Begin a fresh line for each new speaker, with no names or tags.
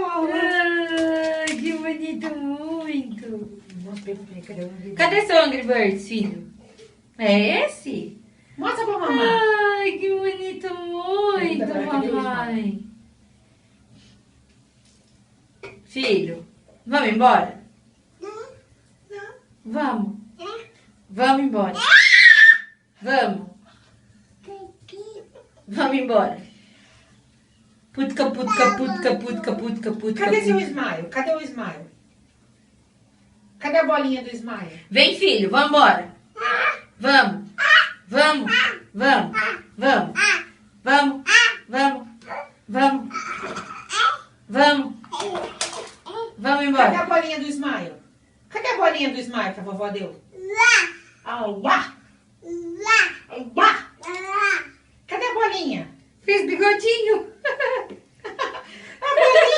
Ai, que bonito, muito. Cadê seu Angry Birds, filho? É esse?
Mostra pra mamãe.
Ai, que bonito, muito, mamãe. Filho, vamos embora? Vamos. Vamos embora. Vamos. Vamos embora. Putka, putka, putka, putka, putka, putka.
Cadê seu Smile? Cadê o Smile? Cadê a bolinha do Smile?
Vem, filho, vamos embora. Vamos. Vamos. Vamos. Vamos. Vamos. Vamos. Vamos. Vamos. Vamos
Cadê
embora.
a bolinha do Smile? Cadê a bolinha do Smile que a vovó deu? Ah, lá. Lá. Cadê a bolinha?
Fez bigodinho.
A bolinha